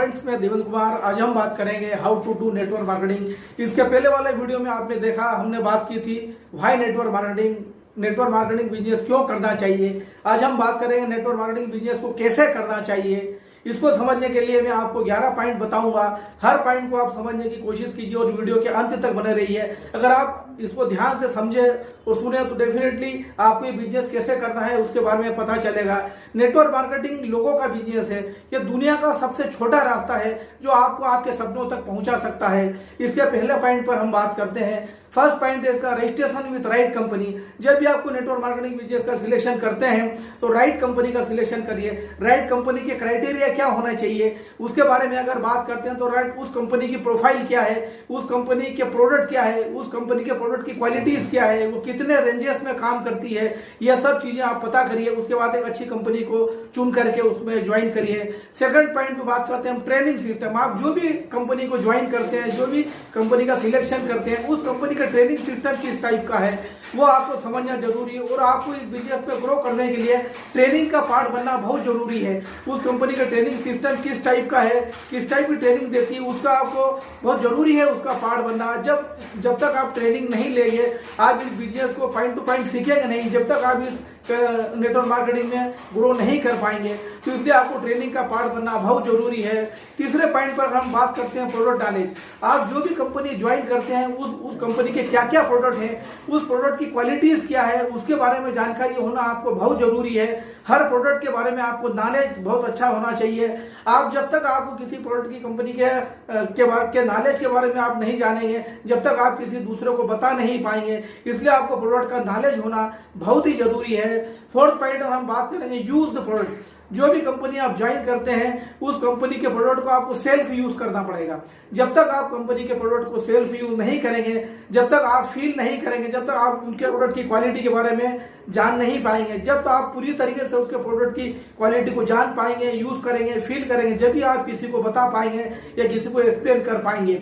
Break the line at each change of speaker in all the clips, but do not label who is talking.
Friends, मैं देवेंद्र कुमार। आज हम बात करेंगे how to do network marketing. इसके पहले वाले वीडियो में आपने देखा, हमने बात की थी why network marketing, network marketing business क्यों करना चाहिए। आज हम बात करेंगे नेटवर्क मार्केटिंग बिजनेस को कैसे करना चाहिए। इसको समझने के लिए मैं आपको 11 पॉइंट बताऊंगा। हर पॉइंट को आप समझने की कोशिश कीजिए और वीडियो के अंत तक बने रहिए। अगर आप इसको ध्यान से समझे और सुने तो डेफिनेटली आपको ये बिजनेस कैसे करना है उसके बारे में पता चलेगा। नेटवर्क मार्केटिंग लोगों का बिजनेस है। ये दुनिया का सबसे छोटा रास्ता है जो आपको आपके सपनों तक पहुंचा सकता है। इसके पहले पॉइंट पर हम बात करते हैं। फर्स्ट पॉइंट है इसका रजिस्ट्रेशन विद राइट कंपनी। जब भी आपको नेटवर्क मार्केटिंग बिजनेस का सिलेक्शन करते हैं तो राइट कंपनी का सिलेक्शन करिए। राइट कंपनी के क्राइटेरिया क्या होना चाहिए उसके बारे में अगर बात करते हैं तो राइट उस कंपनी की प्रोफाइल क्या है, उस कंपनी के प्रोडक्ट क्या है, उस कंपनी के प्रोडक्ट की क्वालिटीज क्या है, वो कितने रेंजेस में काम करती है, यह सब चीजें आप पता करिए। उसके बाद एक अच्छी कंपनी को चुन करके उसमें ज्वाइन करिए। सेकंड पॉइंट पे बात करते हैं ट्रेनिंग सिस्टम। आप जो भी कंपनी को ज्वाइन करते हैं, जो भी कंपनी का सिलेक्शन करते हैं, उस कंपनी का ट्रेनिंग सिस्टम किस टाइप का है वो आपको समझना जरूरी है। और आपको इस बिजनेस पे ग्रो करने के लिए ट्रेनिंग का पार्ट बनना बहुत जरूरी है। उस कंपनी का ट्रेनिंग सिस्टम किस टाइप का है, किस टाइप की ट्रेनिंग देती है, उसका आपको बहुत जरूरी है उसका पार्ट बनना। जब तक आप ट्रेनिंग नहीं लेंगे, आप इस बिजनेस को पॉइंट टू पॉइंट सीखेंगे नहीं, जब तक आप इस नेटवर्क मार्केटिंग में ग्रो नहीं कर पाएंगे। तो इसलिए आपको ट्रेनिंग का पार्ट बनना बहुत जरूरी है। तीसरे पॉइंट पर हम बात करते हैं प्रोडक्ट नॉलेज। आप जो भी कंपनी ज्वाइन करते हैं उस कंपनी के क्या क्या प्रोडक्ट हैं, उस प्रोडक्ट की क्वालिटीज क्या है, उसके बारे में जानकारी होना आपको बहुत जरूरी है। हर प्रोडक्ट के बारे में आपको नॉलेज बहुत अच्छा होना चाहिए। आप जब तक आपको किसी प्रोडक्ट की कंपनी के नॉलेज के बारे में आप नहीं जानेंगे, जब तक आप किसी दूसरे को बता नहीं पाएंगे। इसलिए आपको प्रोडक्ट का नॉलेज होना बहुत ही जरूरी है। फोर्थ पॉइंट और हम बात करेंगे यूज द प्रोडक्ट। जो भी कंपनी आप ज्वाइन करते हैं उस कंपनी के प्रोडक्ट को आपको सेल्फ यूज करना पड़ेगा। जब तक आप कंपनी के प्रोडक्ट को सेल्फ यूज नहीं करेंगे, जब तक आप फील नहीं करेंगे, जब तक आप उनके प्रोडक्ट की क्वालिटी के बारे में जान नहीं पाएंगे, जब तक आप पूरी तरीके से उसके प्रोडक्ट की क्वालिटी को जान पाएंगे, यूज करेंगे, फील करेंगे, जब भी आप किसी को बता पाएंगे या किसी को एक्सप्लेन कर पाएंगे।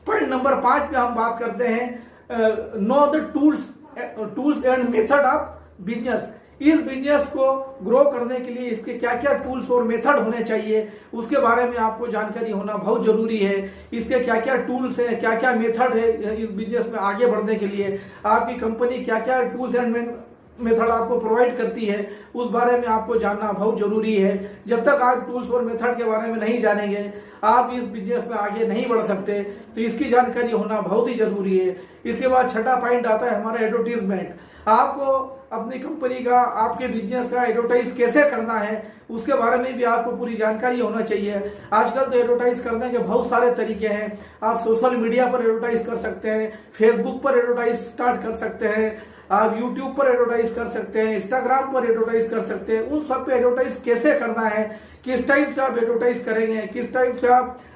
पॉइंट नंबर 5 पे हम बात करते हैं know the tools and method of business. इस बिजनेस को ग्रो करने के लिए इसके क्या क्या टूल्स और मेथड होने चाहिए उसके बारे में आपको जानकारी होना बहुत जरूरी है। इसके क्या क्या टूल्स है, क्या क्या मेथड है इस बिजनेस में आगे बढ़ने के लिए, आपकी कंपनी क्या क्या टूल्स एंड मेथड आपको प्रोवाइड करती है उस बारे में आपको जानना बहुत जरूरी है। जब तक आप टूल्स और मेथड के बारे में नहीं जानेंगे आप इस बिजनेस में आगे नहीं बढ़ सकते। तो इसकी जानकारी होना बहुत ही जरूरी है। इसके बाद छठा पॉइंट आता है हमारा एडवर्टीजमेंट। आपको अपनी कंपनी का, आपके बिजनेस का एडवर्टाइज कैसे करना है उसके बारे में भी आपको पूरी जानकारी होना चाहिए। आजकल तो एडवर्टाइज करने के बहुत सारे तरीके हैं। आप सोशल मीडिया पर एडवर्टाइज कर सकते हैं, फेसबुक पर एडवर्टाइज स्टार्ट कर सकते हैं, आप यूट्यूब पर एडवर्टाइज कर सकते हैं, इंस्टाग्राम पर एडवर्टाइज कर सकते हैं। उन सब पे एडवर्टाइज कैसे करना है, किस टाइप से आप एडवर्टाइज करेंगे, किस टाइप से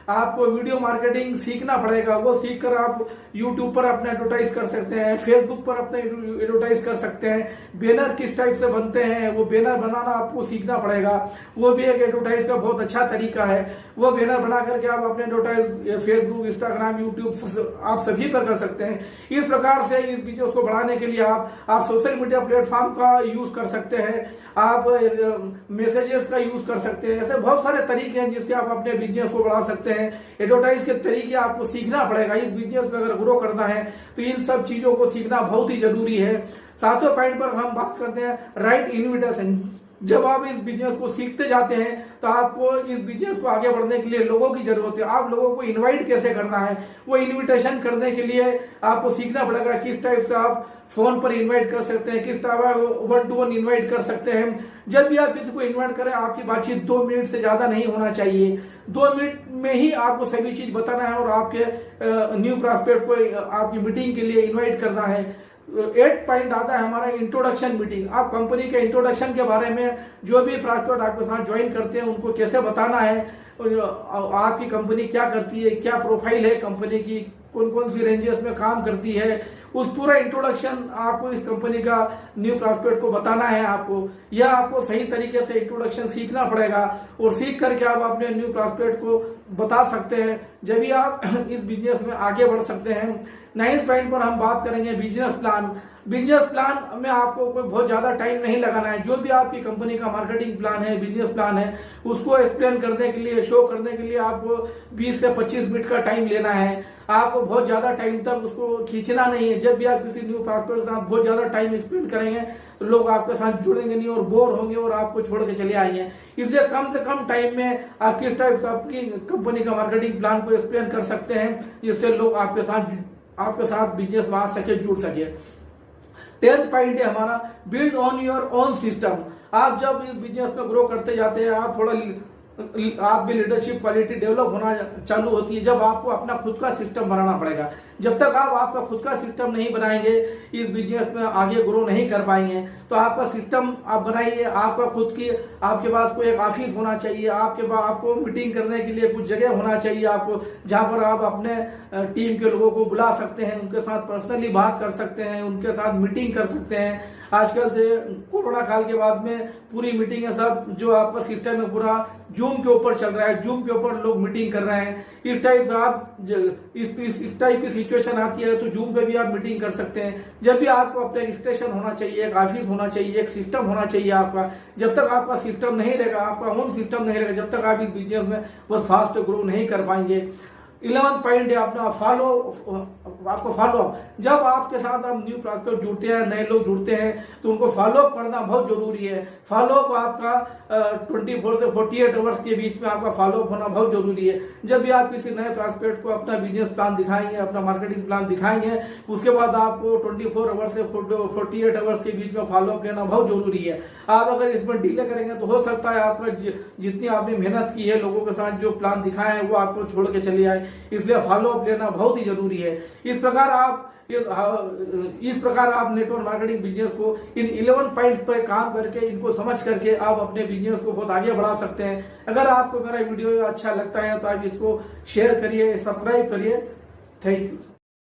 आपको वीडियो मार्केटिंग सीखना पड़ेगा, वो सीखकर आप यूट्यूब पर अपना एडवर्टाइज कर सकते हैं, फेसबुक पर अपना एडवर्टाइज कर सकते हैं। बैनर किस टाइप से बनते हैं वो बैनर बनाना आपको सीखना पड़ेगा, वो भी एक एडवर्टाइज का बहुत अच्छा तरीका है। वो बैनर बना करके आप अपने एडवर्टाइज फेसबुक, इंस्टाग्राम, यूट्यूब आप सभी पर कर सकते हैं। इस प्रकार से इस बिजनेस को बढ़ाने के लिए आप सोशल मीडिया प्लेटफॉर्म का यूज कर सकते हैं, आप मैसेजेस का यूज कर सकते हैं। ऐसे बहुत सारे तरीके हैं जिससे आप अपने बिजनेस को बढ़ा सकते हैं। एडवर्टाइज के तरीके आपको सीखना पड़ेगा। इस बिजनेस में अगर ग्रो करना है तो इन सब चीजों को सीखना बहुत ही जरूरी है। सातवें पॉइंट पर हम बात करते हैं राइट इन्विटेशन। जब आप इस बिजनेस को सीखते जाते हैं तो आपको इस बिजनेस को आगे बढ़ने के लिए लोगों की जरूरत है। आप लोगों को इनवाइट कैसे करना है, वो इनविटेशन करने के लिए आपको सीखना पड़ेगा। किस टाइप से आप फोन पर इनवाइट कर सकते हैं, किस टाइप 1-to-1 इनवाइट कर सकते हैं। जब भी आप किसी को इनवाइट करें आपकी बातचीत 2 मिनट से ज्यादा नहीं होना चाहिए। 2 मिनट में ही आपको सभी चीज बताना है और आपके न्यू प्रॉस्पेक्ट को आपकी मीटिंग के लिए इन्वाइट करना है। 8 पॉइंट आता है हमारा इंट्रोडक्शन मीटिंग। आप कंपनी के इंट्रोडक्शन के बारे में जो भी प्रॉस्पेक्ट आपके साथ ज्वाइन करते हैं उनको कैसे बताना है, आपकी कंपनी क्या करती है, क्या प्रोफाइल है कंपनी की, कौन कौन सी रेंजेस में काम करती है, उस पूरा इंट्रोडक्शन आपको इस कंपनी का न्यू प्रॉस्पेक्ट को बताना है। आपको यह आपको सही तरीके से इंट्रोडक्शन सीखना पड़ेगा और सीख करके आप अपने न्यू प्रॉस्पेक्ट को बता सकते हैं, जब भी आप इस बिजनेस में आगे बढ़ सकते हैं। 9th पॉइंट पर हम बात करेंगे बिजनेस प्लान। बिजनेस प्लान में आपको कोई बहुत ज्यादा टाइम नहीं लगाना है। जो भी आपकी कंपनी का मार्केटिंग प्लान है, बिजनेस प्लान है, उसको एक्सप्लेन करने के लिए, शो करने के लिए आपको 20 से 25 मिनट का टाइम लेना है। आपको बहुत ज्यादा टाइम तक उसको खींचना नहीं है। जब भी आप किसी न्यू प्रॉस्पेक्ट के साथ बहुत ज्यादा टाइम स्पेंड करेंगे तो लोग आपके साथ जुड़ेंगे नहीं और बोर होंगे और आपको छोड़ के चले आएंगे। इसलिए कम से कम टाइम में आप किस टाइप से आपकी कंपनी का मार्केटिंग प्लान को एक्सप्लेन कर सकते हैं, जिससे लोग आपके साथ बिजनेस में आ सके, जुड़ सके। 10th पॉइंट है हमारा build on your own system. आप जब इस बिजनेस में ग्रो करते जाते हैं, आप भी लीडरशिप क्वालिटी डेवलप होना चालू होती है जब आपको अपना खुद का सिस्टम बनाना पड़ेगा। जब तक आप आपका खुद का सिस्टम नहीं बनाएंगे, इस बिजनेस में आगे ग्रो नहीं कर पाएंगे। तो आपका सिस्टम आप बनाइए। आपका खुद की, आपके पास कोई एक ऑफिस होना चाहिए, आपके पास आपको मीटिंग करने के लिए कुछ जगह होना चाहिए आपको, जहां पर आप अपने टीम के लोगों को बुला सकते हैं, उनके साथ पर्सनली बात कर सकते हैं, उनके साथ मीटिंग कर सकते हैं। आजकल कोरोना काल के बाद में पूरी मीटिंग है, सब जो आपका सिस्टम है पूरा जूम के ऊपर चल रहा है। जूम के ऊपर लोग मीटिंग कर रहे हैं। इस टाइप आप इस टाइप की सिचुएशन आती है तो जूम पे भी आप मीटिंग कर सकते हैं। जब भी आपको अपना एक स्टेशन होना चाहिए, एक ऑफिस होना चाहिए, एक सिस्टम होना चाहिए आपका। जब तक आपका सिस्टम नहीं रहेगा, आपका होम सिस्टम नहीं रहेगा, जब तक आप इस बिजनेस में बस फास्ट ग्रो नहीं कर पाएंगे। 11th पॉइंट है अपना आपको फॉलो अप। जब आपके साथ आप न्यू प्रॉस्पेक्ट जुड़ते हैं, नए लोग जुड़ते हैं, तो उनको फॉलो अप करना बहुत जरूरी है। फॉलो अप आपका 24 से 48 आवर्स के बीच में आपका फॉलो अप होना बहुत जरूरी है। जब भी आप किसी नए प्रॉस्पेक्ट को अपना बिजनेस प्लान दिखाएंगे, अपना मार्केटिंग प्लान दिखाएंगे, उसके बाद आपको 24 आवर्स से 48 आवर्स के बीच में फॉलो अप लेना बहुत जरूरी है। आप अगर इसमें डिले करेंगे तो हो सकता है आपका जितनी आपने मेहनत की है, लोगों के साथ जो प्लान दिखाए हैं, वो आपको छोड़ के चले आए। इसलिए फॉलो अप लेना बहुत ही जरूरी है। इस प्रकार आप नेटवर्क मार्केटिंग बिजनेस को इन 11 पॉइंट्स पर काम करके, इनको समझ करके आप अपने बिजनेस को बहुत आगे बढ़ा सकते हैं। अगर आपको मेरा वीडियो अच्छा लगता है तो आप इसको शेयर करिए, सब्सक्राइब करिए। Thank you.